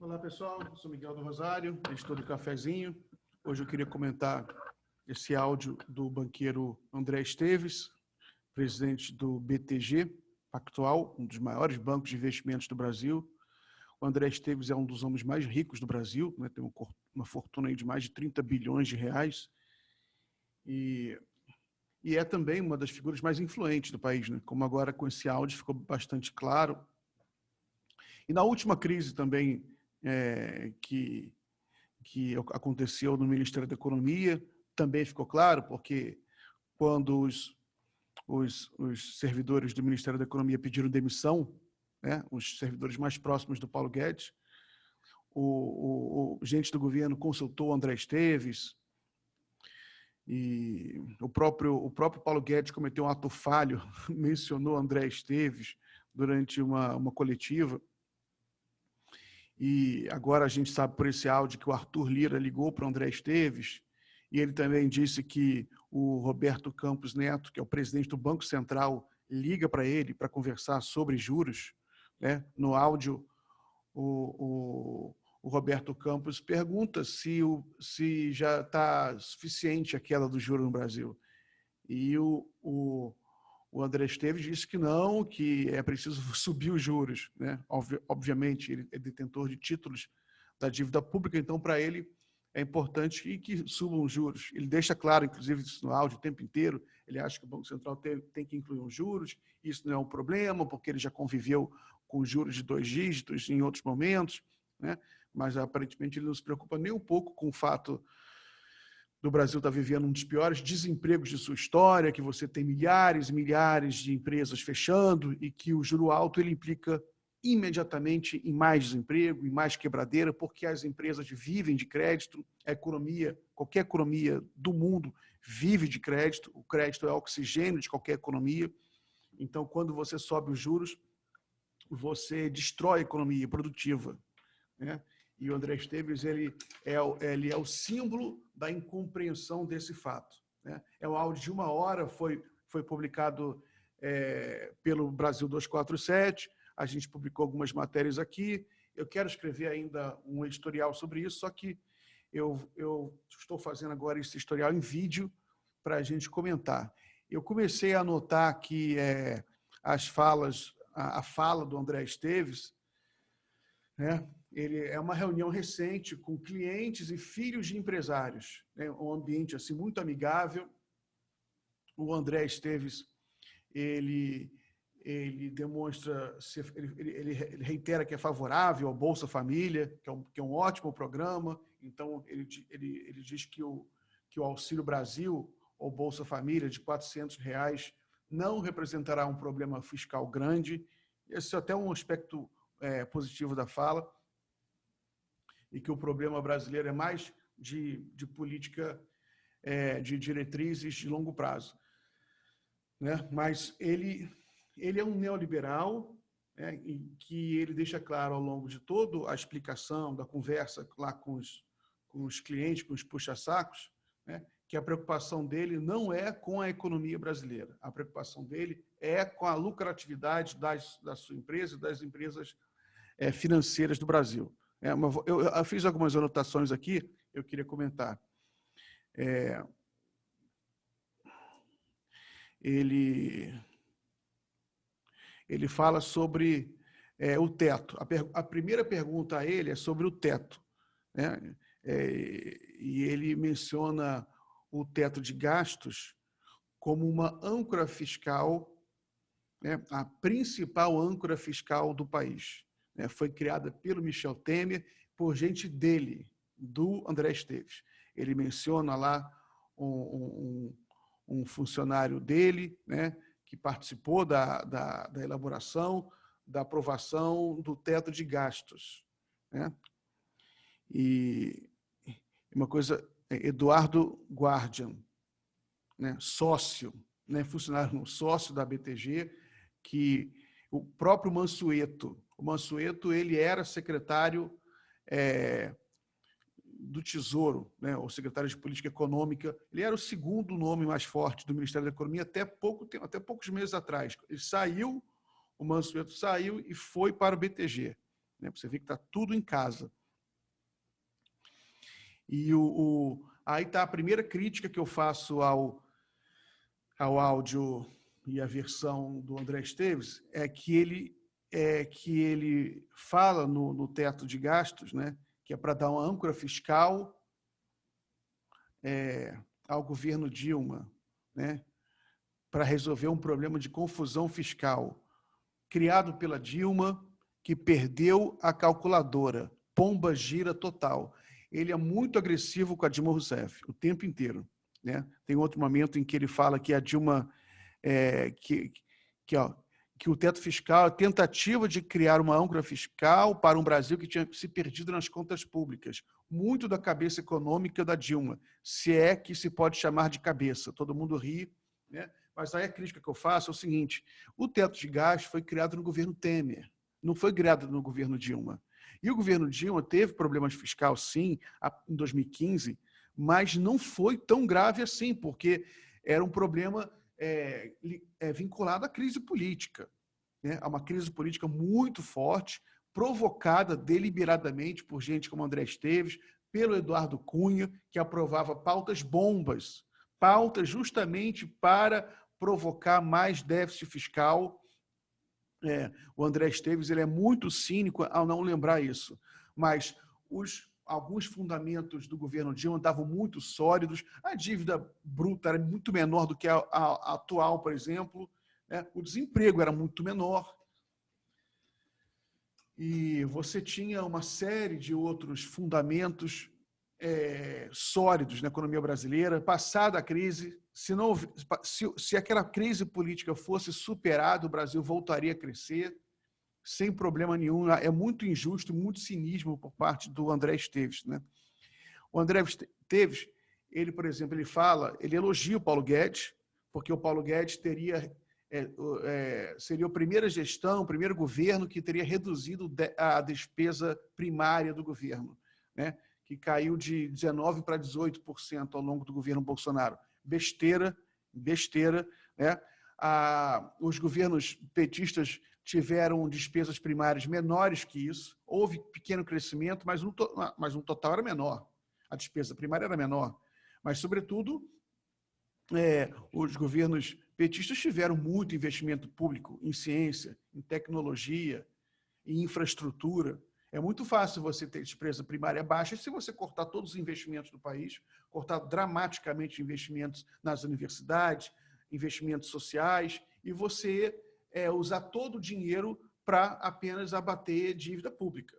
Olá, pessoal. Eu sou Miguel do Rosário, editor do Cafezinho. Hoje eu queria comentar esse áudio do banqueiro André Esteves, presidente do BTG Pactual, um dos maiores bancos de investimentos do Brasil. O André Esteves é um dos homens mais ricos do Brasil, né? Tem uma fortuna aí de mais de 30 bilhões de reais. E é também uma das figuras mais influentes do país, né? Como agora com esse áudio ficou bastante claro. E na última crise também que aconteceu no Ministério da Economia, também ficou claro, porque quando os servidores do Ministério da Economia pediram demissão, né, os servidores mais próximos do Paulo Guedes, o gente do governo consultou o André Esteves, e o próprio Paulo Guedes cometeu um ato falho, mencionou André Esteves durante uma coletiva. E agora a gente sabe por esse áudio que o Arthur Lira ligou para o André Esteves, e ele também disse que o Roberto Campos Neto, que é o presidente do Banco Central, liga para ele para conversar sobre juros, né? No áudio, o Roberto Campos pergunta se já está suficiente a queda do juro no Brasil. E o André Esteves disse que não, que é preciso subir os juros, né? Obviamente, ele é detentor de títulos da dívida pública, então, para ele, é importante que subam os juros. Ele deixa claro, inclusive, isso no áudio o tempo inteiro, ele acha que o Banco Central tem que incluir os juros, isso não é um problema, porque ele já conviveu com juros de 2 dígitos em outros momentos, né? Mas, aparentemente, ele não se preocupa nem um pouco com o fato do Brasil estar vivendo um dos piores desempregos de sua história, que você tem milhares e milhares de empresas fechando e que o juro alto ele implica imediatamente em mais desemprego, em mais quebradeira, porque as empresas vivem de crédito, a economia, qualquer economia do mundo vive de crédito, o crédito é o oxigênio de qualquer economia. Então, quando você sobe os juros, você destrói a economia produtiva, né? E o André Esteves ele é o símbolo da incompreensão desse fato, né? É um áudio de 1 hora, foi publicado pelo Brasil 247, a gente publicou algumas matérias aqui, eu quero escrever ainda um editorial sobre isso, só que eu estou fazendo agora esse editorial em vídeo para a gente comentar. Eu comecei a anotar aqui as falas, a fala do André Esteves, né? Ele é uma reunião recente com clientes e filhos de empresários, né? Um ambiente assim muito amigável. O André Esteves ele demonstra, ele reitera que é favorável ao Bolsa Família, que é um ótimo programa. Então ele diz que o Auxílio Brasil ou Bolsa Família de R$ 400 não representará um problema fiscal grande. Esse é até um aspecto positivo da fala, e que o problema brasileiro é mais de política, de diretrizes de longo prazo, né? Mas ele é um neoliberal, né, em que ele deixa claro ao longo de toda a explicação da conversa lá com os clientes, com os puxa-sacos, né, que a preocupação dele não é com a economia brasileira, a preocupação dele é com a lucratividade da sua empresa e das empresas financeiras do Brasil. Eu fiz algumas anotações aqui, eu queria comentar. Ele fala sobre o teto. A primeira pergunta a ele é sobre o teto, né? E ele menciona o teto de gastos como uma âncora fiscal, né? A principal âncora fiscal do país. Foi criada pelo Michel Temer, por gente dele, do André Esteves. Ele menciona lá um funcionário dele, né, que participou da elaboração, da aprovação do teto de gastos, né? E uma coisa, Eduardo Guardian, né, sócio, né, funcionário sócio da BTG, que o próprio o Mansueto ele era secretário do Tesouro, né, o secretário de Política Econômica. Ele era o segundo nome mais forte do Ministério da Economia até poucos meses atrás. Ele saiu, o Mansueto saiu e foi para o BTG, né? Você vê que está tudo em casa. E aí está a primeira crítica que eu faço ao áudio e a versão do André Esteves, é que ele fala no teto de gastos, né, que é para dar uma âncora fiscal ao governo Dilma, né, para resolver um problema de confusão fiscal criado pela Dilma, que perdeu a calculadora, pomba gira total. Ele é muito agressivo com a Dilma Rousseff, o tempo inteiro, né? Tem outro momento em que ele fala que a Dilma, que o teto fiscal é a tentativa de criar uma âncora fiscal para um Brasil que tinha se perdido nas contas públicas. Muito da cabeça econômica da Dilma, se é que se pode chamar de cabeça. Todo mundo ri, né? Mas aí a crítica que eu faço é o seguinte: o teto de gastos foi criado no governo Temer, não foi criado no governo Dilma. E o governo Dilma teve problemas fiscais, sim, em 2015, mas não foi tão grave assim, porque era um problema vinculado à crise política, né? A uma crise política muito forte, provocada deliberadamente por gente como André Esteves, pelo Eduardo Cunha, que aprovava pautas bombas, pautas justamente para provocar mais déficit fiscal. O André Esteves ele é muito cínico ao não lembrar isso, mas alguns fundamentos do governo Dilma estavam muito sólidos, a dívida bruta era muito menor do que a atual, por exemplo, né? O desemprego era muito menor, e você tinha uma série de outros fundamentos sólidos na economia brasileira. Passada a crise, se aquela crise política fosse superada, o Brasil voltaria a crescer sem problema nenhum. É muito injusto, muito cinismo por parte do André Esteves, né? O André Esteves, ele, por exemplo, ele elogia o Paulo Guedes, porque o Paulo Guedes seria a primeira gestão, o primeiro governo que teria reduzido a despesa primária do governo, né? Que caiu de 19% para 18% ao longo do governo Bolsonaro. Besteira, né? Os governos petistas tiveram despesas primárias menores que isso, houve pequeno crescimento, mas no total era menor. A despesa primária era menor. Mas, sobretudo, os governos petistas tiveram muito investimento público em ciência, em tecnologia, em infraestrutura. É muito fácil você ter despesa primária baixa se você cortar todos os investimentos do país, cortar dramaticamente investimentos nas universidades, investimentos sociais, e você usar todo o dinheiro para apenas abater dívida pública,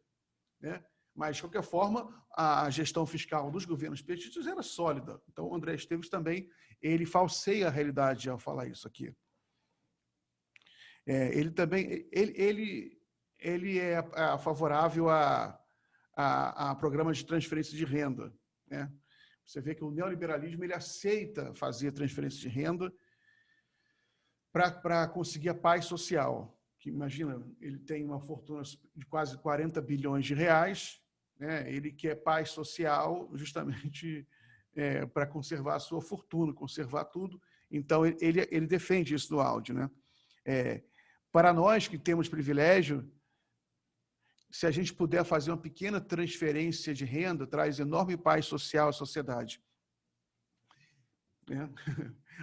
né? Mas, de qualquer forma, a gestão fiscal dos governos petistas era sólida. Então, o André Esteves também ele falseia a realidade ao falar isso aqui. Ele também ele é favorável a programas de transferência de renda, né? Você vê que o neoliberalismo ele aceita fazer transferência de renda para conseguir a paz social. Que, imagina, ele tem uma fortuna de quase 40 bilhões de reais, né? Ele quer paz social justamente para conservar a sua fortuna, conservar tudo. Então, ele defende isso no áudio, né? Para nós que temos privilégio, se a gente puder fazer uma pequena transferência de renda, traz enorme paz social à sociedade.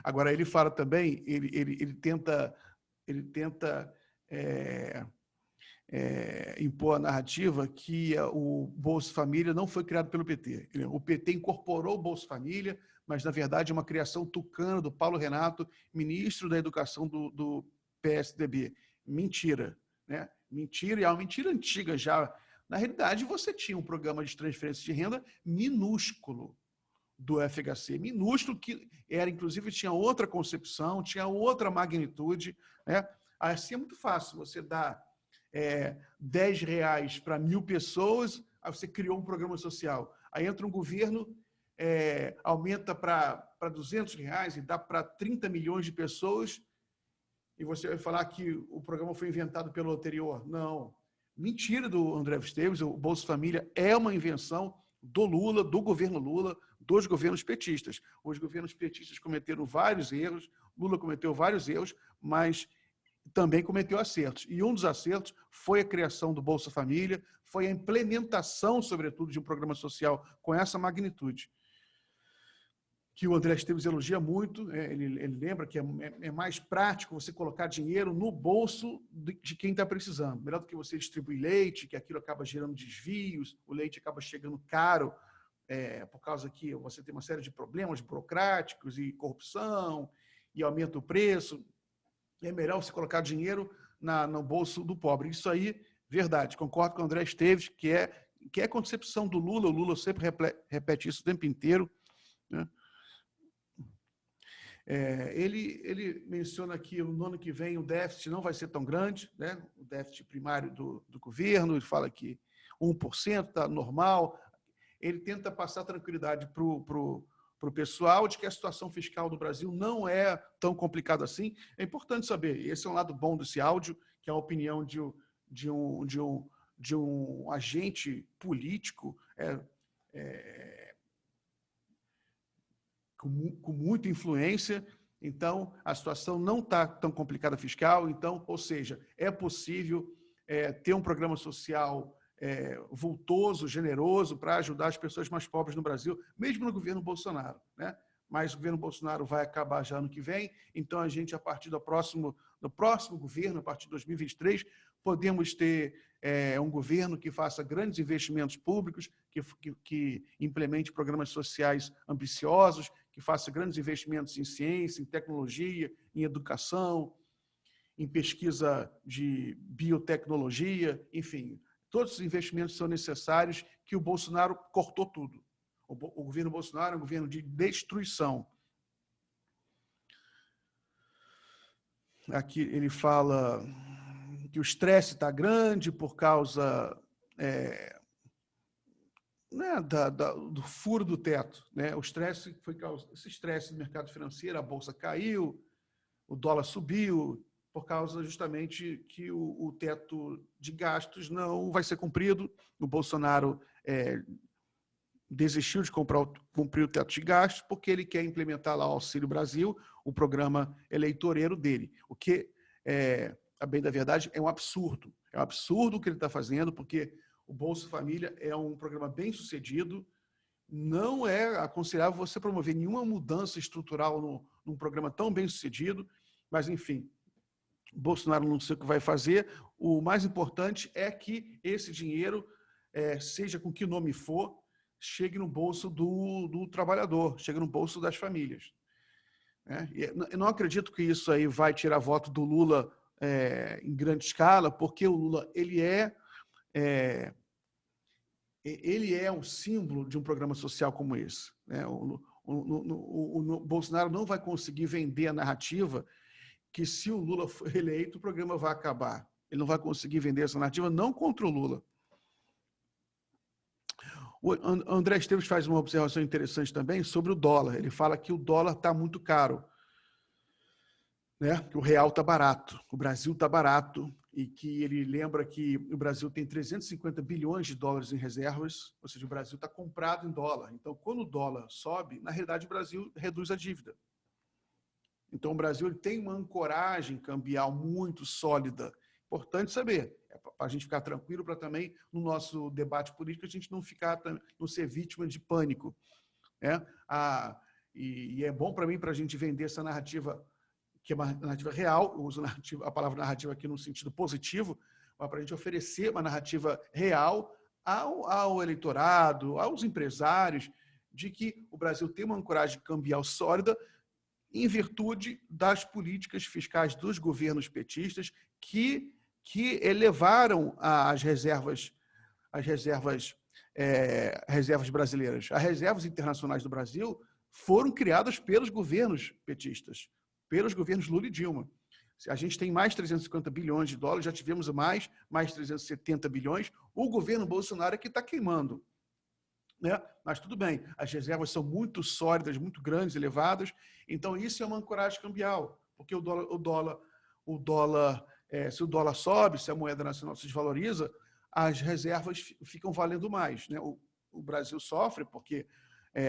Agora, ele fala também, ele tenta impor a narrativa que o Bolsa Família não foi criado pelo PT. O PT incorporou o Bolsa Família, mas, na verdade, é uma criação tucana do Paulo Renato, ministro da Educação do PSDB. Mentira, né? Mentira, e é uma mentira antiga já. Na realidade, você tinha um programa de transferência de renda minúsculo do FHC, minúsculo, que era, inclusive, tinha outra concepção, tinha outra magnitude, né? Assim é muito fácil, você dá R$10 para 1.000 pessoas, aí você criou um programa social. Aí entra um governo, aumenta para R$200 e dá para 30 milhões de pessoas, e você vai falar que o programa foi inventado pelo anterior. Não. Mentira do André Esteves, o Bolsa Família é uma invenção do Lula, do governo Lula, dos governos petistas. Os governos petistas cometeram vários erros, Lula cometeu vários erros, mas também cometeu acertos. E um dos acertos foi a criação do Bolsa Família, foi a implementação, sobretudo, de um programa social com essa magnitude, que o André Esteves elogia muito. Ele lembra que é mais prático você colocar dinheiro no bolso de quem está precisando. Melhor do que você distribuir leite, que aquilo acaba gerando desvios, o leite acaba chegando caro, por causa que você tem uma série de problemas burocráticos e corrupção, e aumenta o preço. É melhor você colocar dinheiro no bolso do pobre. Isso aí, verdade. Concordo com o André Esteves, que é a concepção do Lula. O Lula sempre repete isso o tempo inteiro, né? Ele menciona que no ano que vem o déficit não vai ser tão grande, né? O déficit primário do governo. Ele fala que 1% está normal. Ele tenta passar tranquilidade para o pessoal de que a situação fiscal do Brasil não é tão complicada assim. É importante saber, esse é um lado bom desse áudio, que é a opinião de um agente político com muita influência. Então, a situação não está tão complicada fiscal. Então, ou seja, é possível ter um programa social vultoso, generoso, para ajudar as pessoas mais pobres no Brasil, mesmo no governo Bolsonaro, né? Mas o governo Bolsonaro vai acabar já ano que vem, então a gente, a partir do próximo governo, a partir de 2023, podemos ter um governo que faça grandes investimentos públicos, que implemente programas sociais ambiciosos, que faça grandes investimentos em ciência, em tecnologia, em educação, em pesquisa de biotecnologia, enfim. Todos os investimentos são necessários, que o Bolsonaro cortou tudo. O governo Bolsonaro é um governo de destruição. Aqui ele fala que o estresse está grande por causa do furo do teto, né? O estresse foi esse estresse do mercado financeiro, a bolsa caiu, o dólar subiu, por causa justamente que o teto de gastos não vai ser cumprido. O Bolsonaro desistiu de cumprir o teto de gastos porque ele quer implementar lá o Auxílio Brasil, o programa eleitoreiro dele, o que, a bem da verdade, é um absurdo. É um absurdo o que ele está fazendo, porque o Bolsa Família é um programa bem sucedido. Não é aconselhável você promover nenhuma mudança estrutural num programa tão bem sucedido, mas, enfim, Bolsonaro não sei o que vai fazer. O mais importante é que esse dinheiro, seja com que nome for, chegue no bolso do trabalhador, chegue no bolso das famílias. Eu não acredito que isso aí vai tirar voto do Lula em grande escala, porque o Lula ele é um símbolo de um programa social como esse, né? O Bolsonaro não vai conseguir vender a narrativa que, se o Lula for eleito, o programa vai acabar. Ele não vai conseguir vender essa narrativa, não contra o Lula. O André Esteves faz uma observação interessante também sobre o dólar. Ele fala que o dólar está muito caro, né? Que o real está barato, o Brasil está barato, e que ele lembra que o Brasil tem 350 bilhões de dólares em reservas, ou seja, o Brasil está comprado em dólar. Então, quando o dólar sobe, na realidade, o Brasil reduz a dívida. Então, o Brasil ele tem uma ancoragem cambial muito sólida. Importante saber, para a gente ficar tranquilo, para também, no nosso debate político, a gente não ser vítima de pânico, né? E é bom para mim, para a gente vender essa narrativa, que é uma narrativa real. Eu uso a palavra narrativa aqui no sentido positivo, mas para a gente oferecer uma narrativa real ao eleitorado, aos empresários, de que o Brasil tem uma ancoragem cambial sólida, em virtude das políticas fiscais dos governos petistas que elevaram as reservas brasileiras. As reservas internacionais do Brasil foram criadas pelos governos petistas, pelos governos Lula e Dilma. A gente tem mais 350 bilhões de dólares, já tivemos mais 370 bilhões. O governo Bolsonaro é que está queimando, né? Mas tudo bem, as reservas são muito sólidas, muito grandes, elevadas. Então, isso é uma ancoragem cambial, porque se o dólar sobe, se a moeda nacional se desvaloriza, as reservas ficam valendo mais, né? O Brasil sofre porque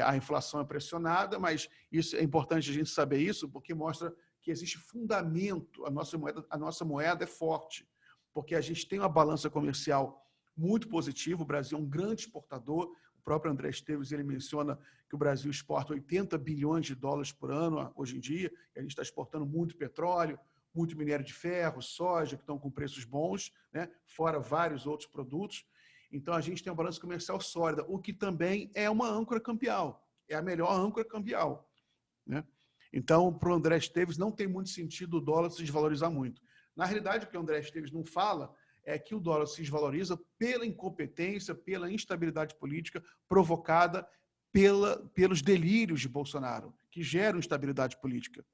a inflação é pressionada, mas isso é importante a gente saber isso, porque mostra que existe fundamento, a nossa moeda é forte, porque a gente tem uma balança comercial muito positiva, o Brasil é um grande exportador, o próprio André Esteves ele menciona que o Brasil exporta 80 bilhões de dólares por ano hoje em dia, e a gente está exportando muito petróleo, muito minério de ferro, soja, que estão com preços bons, né? Fora vários outros produtos. Então, a gente tem uma balança comercial sólida, o que também é uma âncora cambial, é a melhor âncora cambial, né? Então, para o André Esteves, não tem muito sentido o dólar se desvalorizar muito. Na realidade, o que o André Esteves não fala é que o dólar se desvaloriza pela incompetência, pela instabilidade política provocada pelos delírios de Bolsonaro, que geram instabilidade política.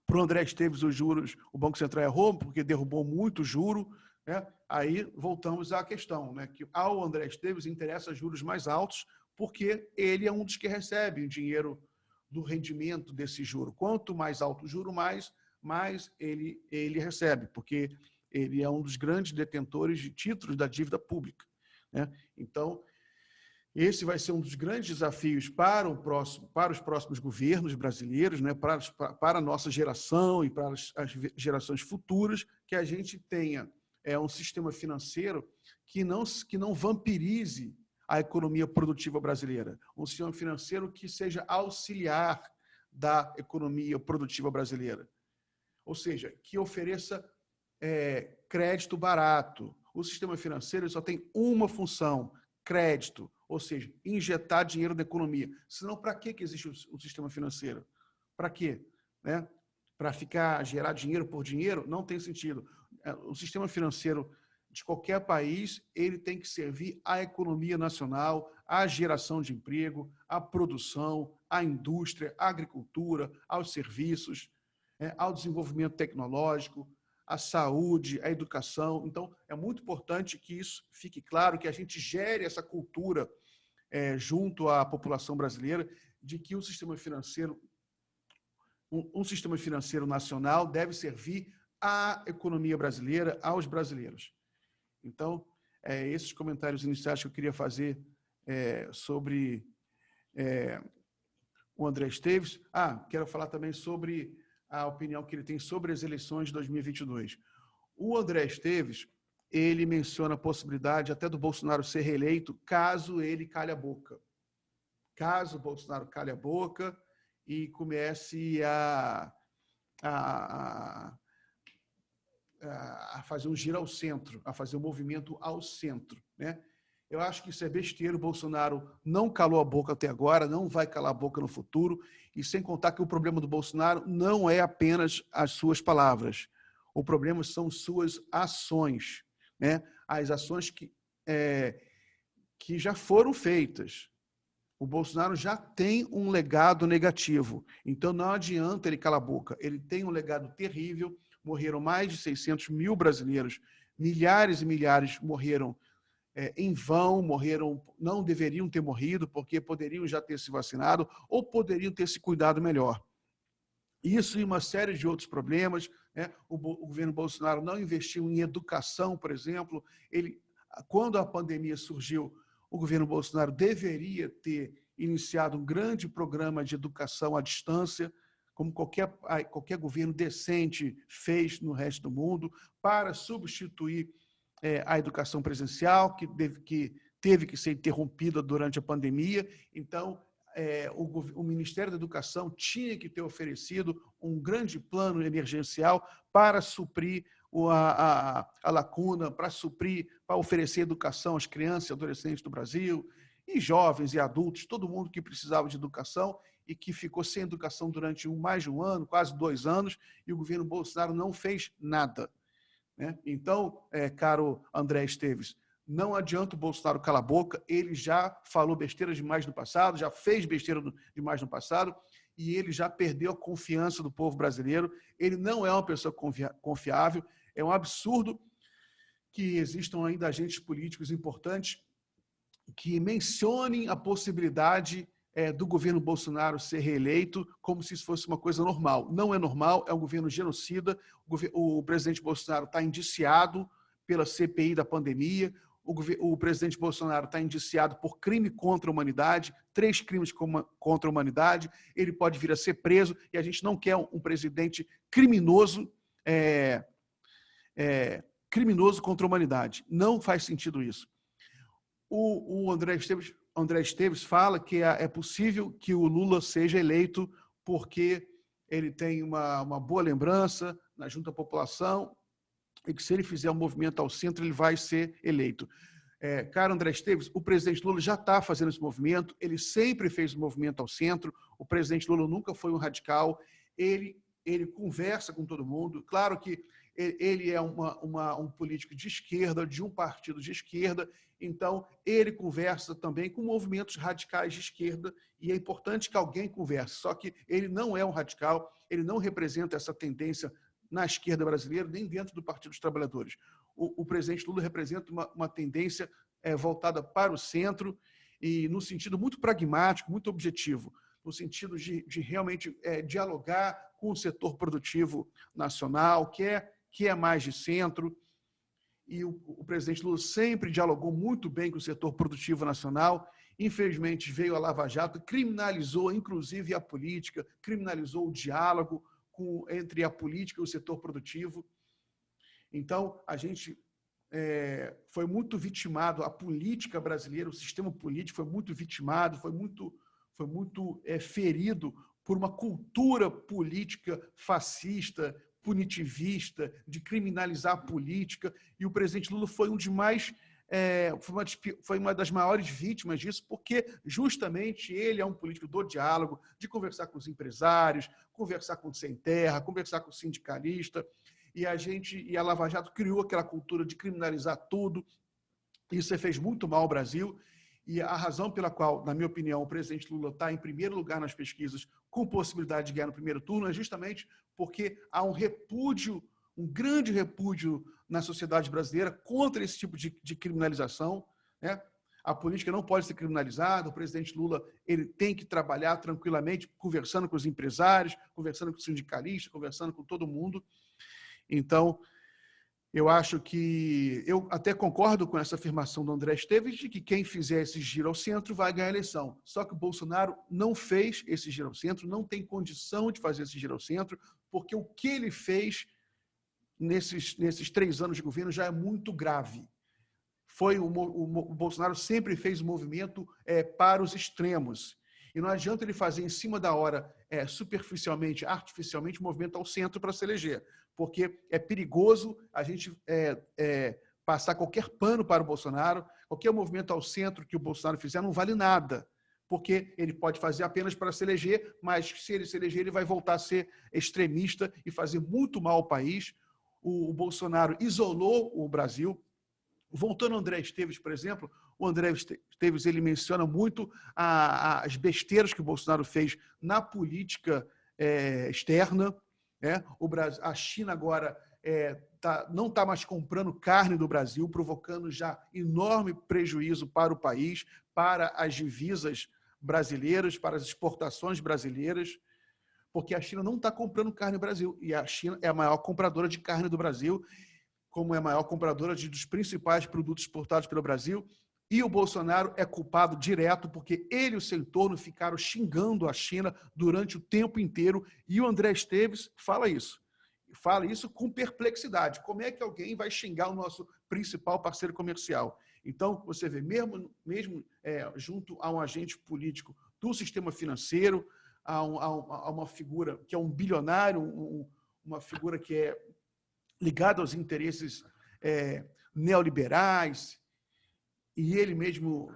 Para o André Esteves, os juros, o Banco Central errou, porque derrubou muito o juro, né? Aí voltamos à questão, né? Que ao André Esteves interessa juros mais altos, porque ele é um dos que recebe o dinheiro do rendimento desse juro. Quanto mais alto o juro, mais ele recebe, porque ele é um dos grandes detentores de títulos da dívida pública, né? Então, esse vai ser um dos grandes desafios para os próximos governos brasileiros, né? Para a nossa geração e para as gerações futuras, que a gente tenha um sistema financeiro que não vampirize a economia produtiva brasileira, um sistema financeiro que seja auxiliar da economia produtiva brasileira, ou seja, que ofereça crédito barato. O sistema financeiro só tem uma função: crédito, ou seja, injetar dinheiro na economia. Senão, para que existe o sistema financeiro? Para quê? Né? Para gerar dinheiro por dinheiro? Não tem sentido. O sistema financeiro de qualquer país, ele tem que servir à economia nacional, à geração de emprego, à produção, à indústria, à agricultura, aos serviços, ao desenvolvimento tecnológico, à saúde, à educação. Então, é muito importante que isso fique claro, que a gente gere essa cultura junto à população brasileira de que o sistema financeiro, um sistema financeiro nacional deve servir à economia brasileira, aos brasileiros. Então, esses comentários iniciais que eu queria fazer sobre o André Esteves. Quero falar também sobre a opinião que ele tem sobre as eleições de 2022. O André Esteves, ele menciona a possibilidade até do Bolsonaro ser reeleito caso ele calhe a boca. Caso o Bolsonaro calhe a boca e comece a fazer um giro ao centro, a fazer um movimento ao centro, né? Eu acho que isso é besteira. O Bolsonaro não calou a boca até agora, não vai calar a boca no futuro, e sem contar que o problema do Bolsonaro não é apenas as suas palavras. O problema são suas ações, né? As ações que já foram feitas. O Bolsonaro já tem um legado negativo, então não adianta ele calar a boca. Ele tem um legado terrível, morreram mais de 600 mil brasileiros, milhares e milhares morreram em vão, não deveriam ter morrido, porque poderiam já ter se vacinado ou poderiam ter se cuidado melhor. Isso e uma série de outros problemas, né? O governo Bolsonaro não investiu em educação, por exemplo. Quando a pandemia surgiu, o governo Bolsonaro deveria ter iniciado um grande programa de educação à distância, como qualquer governo decente fez no resto do mundo, para substituir a educação presencial, que teve que ser interrompida durante a pandemia. Então, o Ministério da Educação tinha que ter oferecido um grande plano emergencial para suprir a lacuna, para oferecer educação às crianças e adolescentes do Brasil, e jovens e adultos, todo mundo que precisava de educação e que ficou sem educação durante mais de um ano, quase 2 anos, e o governo Bolsonaro não fez nada, né? Então, caro André Esteves, não adianta o Bolsonaro calar a boca, ele já falou besteira demais no passado, já fez besteira demais no passado, e ele já perdeu a confiança do povo brasileiro. Ele não é uma pessoa confiável. É um absurdo que existam ainda agentes políticos importantes que mencionem a possibilidade do governo Bolsonaro ser reeleito como se isso fosse uma coisa normal. Não é normal, é um governo genocida. O presidente Bolsonaro está indiciado pela CPI da pandemia. o presidente Bolsonaro está indiciado por crime contra a humanidade, 3 crimes contra a humanidade, ele pode vir a ser preso, e a gente não quer um presidente criminoso, criminoso contra a humanidade. Não faz sentido isso. O André Esteves fala que é possível que o Lula seja eleito porque ele tem uma boa lembrança junto à população, e que se ele fizer um movimento ao centro, ele vai ser eleito. Caro André Esteves, o presidente Lula já está fazendo esse movimento, ele sempre fez o movimento ao centro, o presidente Lula nunca foi um radical, ele conversa com todo mundo, claro que ele é um político de esquerda, de um partido de esquerda, então ele conversa também com movimentos radicais de esquerda, e é importante que alguém converse, só que ele não é um radical, ele não representa essa tendência na esquerda brasileira, nem dentro do Partido dos Trabalhadores. O presidente Lula representa uma tendência voltada para o centro e no sentido muito pragmático, muito objetivo, no sentido de realmente dialogar com o setor produtivo nacional, que é mais de centro. E o presidente Lula sempre dialogou muito bem com o setor produtivo nacional. Infelizmente, veio a Lava Jato, criminalizou, inclusive, a política, criminalizou o diálogo entre a política e o setor produtivo. Então, a gente foi muito vitimado, a política brasileira, o sistema político foi muito vitimado, foi muito ferido por uma cultura política fascista, punitivista, de criminalizar a política, e o presidente Lula foi foi uma das maiores vítimas disso, porque justamente ele é um político do diálogo, de conversar com os empresários, conversar com o sem terra, conversar com o sindicalista, e a Lava Jato criou aquela cultura de criminalizar tudo. Isso fez muito mal ao Brasil, e a razão pela qual, na minha opinião, o presidente Lula está em primeiro lugar nas pesquisas, com possibilidade de ganhar no primeiro turno, é justamente porque há um repúdio, um grande repúdio na sociedade brasileira contra esse tipo de criminalização, né? A política não pode ser criminalizada, o presidente Lula ele tem que trabalhar tranquilamente, conversando com os empresários, conversando com os sindicalistas, conversando com todo mundo. Então, eu acho que... Eu até concordo com essa afirmação do André Esteves de que quem fizer esse giro ao centro vai ganhar a eleição. Só que o Bolsonaro não fez esse giro ao centro, não tem condição de fazer esse giro ao centro, porque o que ele fez nesses 3 anos de governo já é muito grave. O Bolsonaro sempre fez o movimento para os extremos. E não adianta ele fazer em cima da hora, superficialmente, artificialmente, o movimento ao centro para se eleger, porque é perigoso a gente passar qualquer pano para o Bolsonaro, qualquer movimento ao centro que o Bolsonaro fizer não vale nada, porque ele pode fazer apenas para se eleger, mas se ele se eleger, ele vai voltar a ser extremista e fazer muito mal ao país. O Bolsonaro isolou o Brasil. Voltando ao André Esteves, por exemplo, o André Esteves ele menciona muito as besteiras que o Bolsonaro fez na política externa. A China agora não está mais comprando carne do Brasil, provocando já enorme prejuízo para o país, para as divisas brasileiras, para as exportações brasileiras, porque a China não está comprando carne do Brasil, e a China é a maior compradora de carne do Brasil, como é a maior compradora dos principais produtos exportados pelo Brasil, e o Bolsonaro é culpado direto porque ele e o seu entorno ficaram xingando a China durante o tempo inteiro, e o André Esteves fala isso com perplexidade. Como é que alguém vai xingar o nosso principal parceiro comercial? Então, você vê, mesmo junto a um agente político do sistema financeiro, a uma figura que é um bilionário, uma figura que é ligado aos interesses neoliberais, e ele mesmo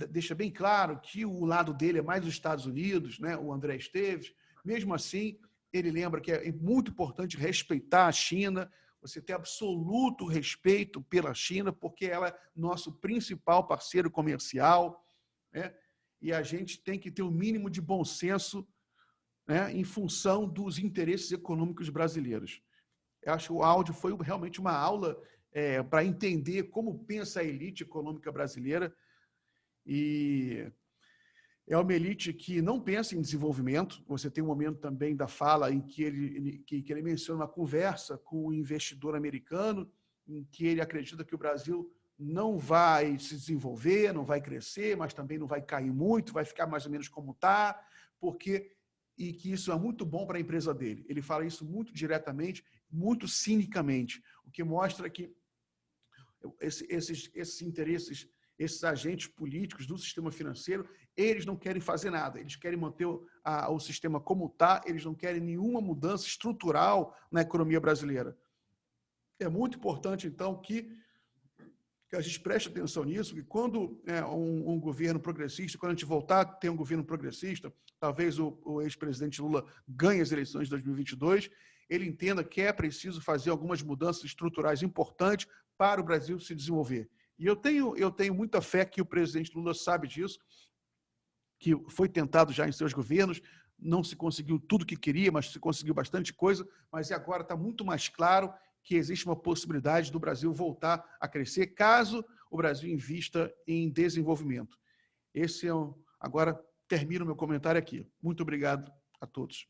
deixa bem claro que o lado dele é mais os Estados Unidos, né, o André Esteves. Mesmo assim, ele lembra que é muito importante respeitar a China, você ter absoluto respeito pela China, porque ela é nosso principal parceiro comercial, né, e a gente tem que ter o mínimo de bom senso, né, em função dos interesses econômicos brasileiros. Eu acho que o áudio foi realmente uma aula para entender como pensa a elite econômica brasileira, e é uma elite que não pensa em desenvolvimento. Você tem um momento também da fala em que ele menciona uma conversa com um investidor americano, em que ele acredita que o Brasil não vai se desenvolver, não vai crescer, mas também não vai cair muito, vai ficar mais ou menos como está, e que isso é muito bom para a empresa dele. Ele fala isso muito diretamente, muito cinicamente, o que mostra que esses interesses, esses agentes políticos do sistema financeiro, eles não querem fazer nada, eles querem manter o sistema como está, eles não querem nenhuma mudança estrutural na economia brasileira. É muito importante, então, que a gente preste atenção nisso, que quando um governo progressista, quando a gente voltar a ter um governo progressista, talvez o ex-presidente Lula ganhe as eleições de 2022, ele entenda que é preciso fazer algumas mudanças estruturais importantes para o Brasil se desenvolver. E eu tenho muita fé que o presidente Lula sabe disso, que foi tentado já em seus governos, não se conseguiu tudo que queria, mas se conseguiu bastante coisa, mas agora está muito mais claro que existe uma possibilidade do Brasil voltar a crescer, caso o Brasil invista em desenvolvimento. Agora termino meu comentário aqui. Muito obrigado a todos.